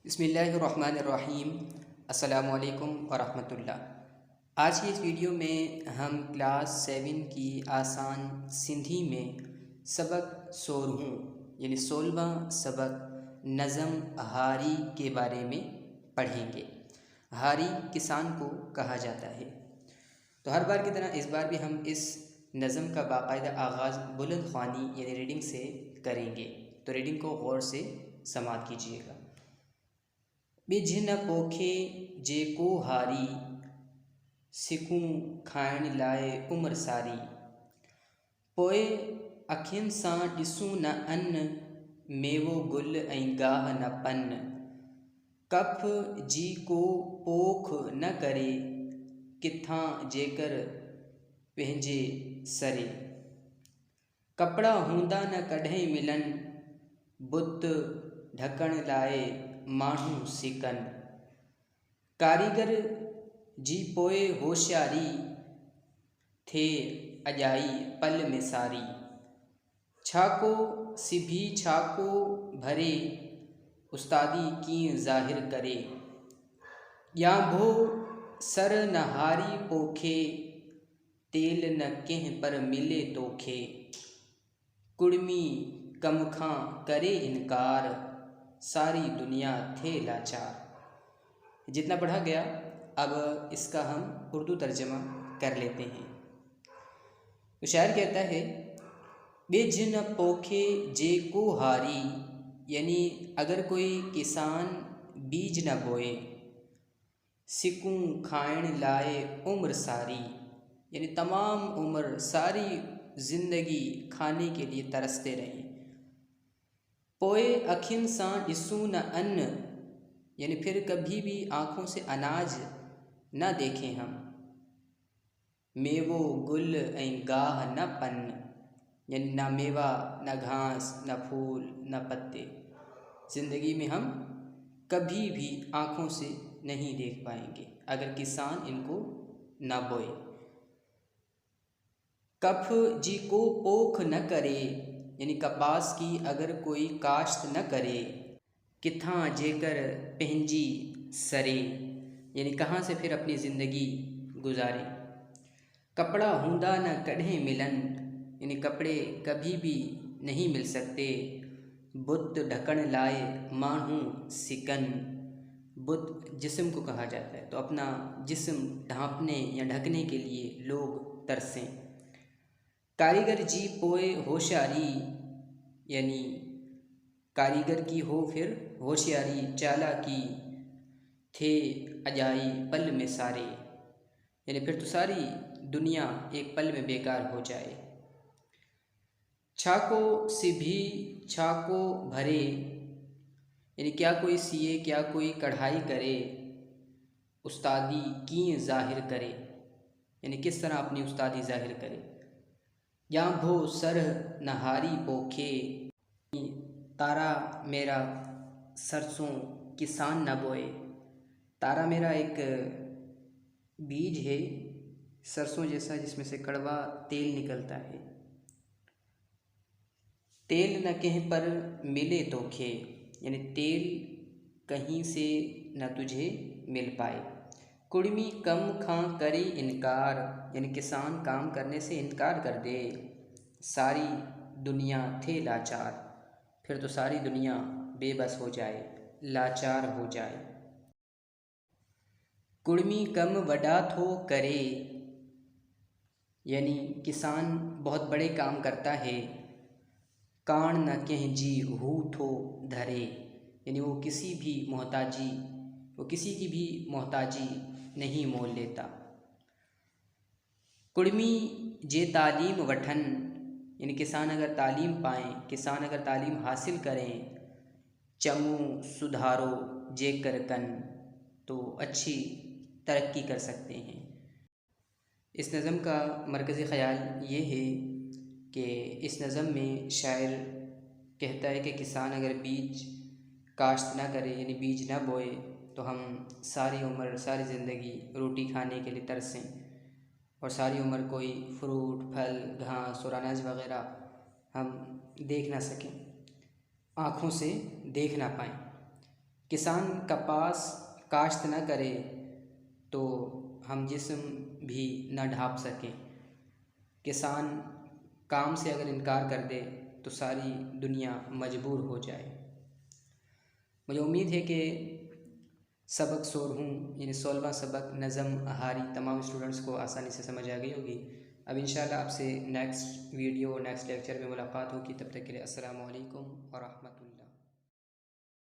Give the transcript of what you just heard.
बिस्मिल्लाहिर्रहमानिर्रहीम। अस्सलामुअलैकुम वरहमतुल्लाह। आज की इस वीडियो में हम क्लास 7 की आसान सिंधी में सबक 16 यानी 16वां सबक नज़म हारी के बारे में पढ़ेंगे। हारी किसान को कहा जाता है। तो हर बार की तरह इस बार भी हम इस नज़म का बाकायदा आगाज़ बुलंद ख्वानी यानी रीडिंग से करेंगे। तो रीडिंग को गौर से समाअत कीजिएगा। बिझ न पोखे जेको हारी, सिकूं खाइण लाइ उम्र सारी। पोइ अखियुनि सां ॾिसूं न अन्न, मेवो गुल ऐं गाह न पन। कफ जी को पोख न करे, किथां जेकर पंहिंजे सरे। कपिड़ा हूंदा न कॾहिं मिलनि, बुत ढकण लाइ माण्हू सिकनि। कारीगर जी पोइ होशियारी, थिए अॼाई पल में सारी। छाको सिभी छाको भरे, उस्तादी कीअं ज़ाहिर करे। ॼांभो सर न हारी पोखे, तेल न कंहिं पर मिले तोखे। कुड़मी कम खां करे इनकार, सारी दुनिया थे लाचार। जितना पढ़ा गया, अब इसका हम उर्दू तर्जमा कर लेते हैं। तो शायर कहता है, बिझ न पोखे जेको हारी, यानी अगर कोई किसान बीज न बोए। सिकूं खाइण लाए उम्र सारी, यानी तमाम उम्र सारी ज़िंदगी खाने के लिए तरसते रहें। पोए अखियुनि सां ॾिसूं न अन्न, यानी फिर कभी भी आँखों से अनाज न देखें हम। मेवो गुल ऐं गाह न पन, यानी ना मेवा न घास न फूल न पत्ते। ज़िंदगी में हम कभी भी आँखों से नहीं देख पाएंगे अगर किसान इनको ना बोए। कफ जी को पोख न करे, यानी कपास की अगर कोई काश्त न करे। किथां जेकर पंहिंजी सरे, यानी कहाँ से फिर अपनी ज़िंदगी गुजारे। कपड़ा हूंदा न कॾहिं मिलन, यानी कपड़े कभी भी नहीं मिल सकते। बुत ढकण लाए माण्हू सिकन, बुत जिस्म को कहा जाता है, तो अपना जिस्म ढांपने या ढकने के लिए लोग तरसें। कारीगर जी पोए होशियारी, यानी कारीगर की हो फिर होशियारी चालाकी। थे अजाई पल में सारे, यानी फिर तो सारी दुनिया एक पल में बेकार हो जाए। छाको सिभी छाको भरे, यानी क्या कोई सिए क्या कोई कढ़ाई करे। उस्तादी कीअं ज़ाहिर करे, यानी किस तरह अपनी उस्तादी ज़ाहिर करे। ॼांभो सर नहारी पोखे, तारा मेरा सरसों किसान न बोए। तारा मेरा एक बीज है सरसों जैसा, जिसमें से कड़वा तेल निकलता है। तेल न कहीं पर मिले तोखे, यानी तेल कहीं से न तुझे मिल पाए। कुड़मी कम खां करे इनकार, यानी किसान काम करने से इनकार कर दे। सारी दुनिया थे लाचार, फिर तो सारी दुनिया बेबस हो जाए, लाचार हो जाए। कुड़मी कम वडा थो करे, यानी किसान बहुत बड़े काम करता है। कान न कहीं जी हू थो धरे, यानी वो किसी की भी मोहताजी नहीं मोल लेता। कुड़मी जे तालीम वठन, यानी किसान अगर तालीम पाएँ, किसान अगर तालीम हासिल करें। चमू सुधारो जेकर कन, तो अच्छी तरक्की कर सकते हैं। इस नज़म का मरकज़ी ख़याल ये है कि इस नज़म में शायर कहता है कि किसान अगर बीज काश्त ना करे, यानी बीज ना बोए, तो हम सारी उम्र सारी ज़िंदगी रोटी खाने के लिए तरसें और सारी उम्र कोई फ्रूट फल घास और अनाज वग़ैरह हम देख ना सकें, आँखों से देख ना पाएँ। किसान कपास काश्त न करे तो हम जिस्म भी न ढाँप सकें। किसान काम से अगर इनकार कर दे तो सारी दुनिया मजबूर हो जाए। मुझे उम्मीद है कि सबक 16 यानी 16वां सबक नज़म हारी तमाम स्टूडेंट्स को आसानी से समझ आ गई होगी। अब इंशाल्लाह आपसे नेक्स्ट वीडियो नेक्स्ट लेक्चर में मुलाकात होगी। तब तक के लिए अस्सलामु अलैकुम व रहमतुल्लाह।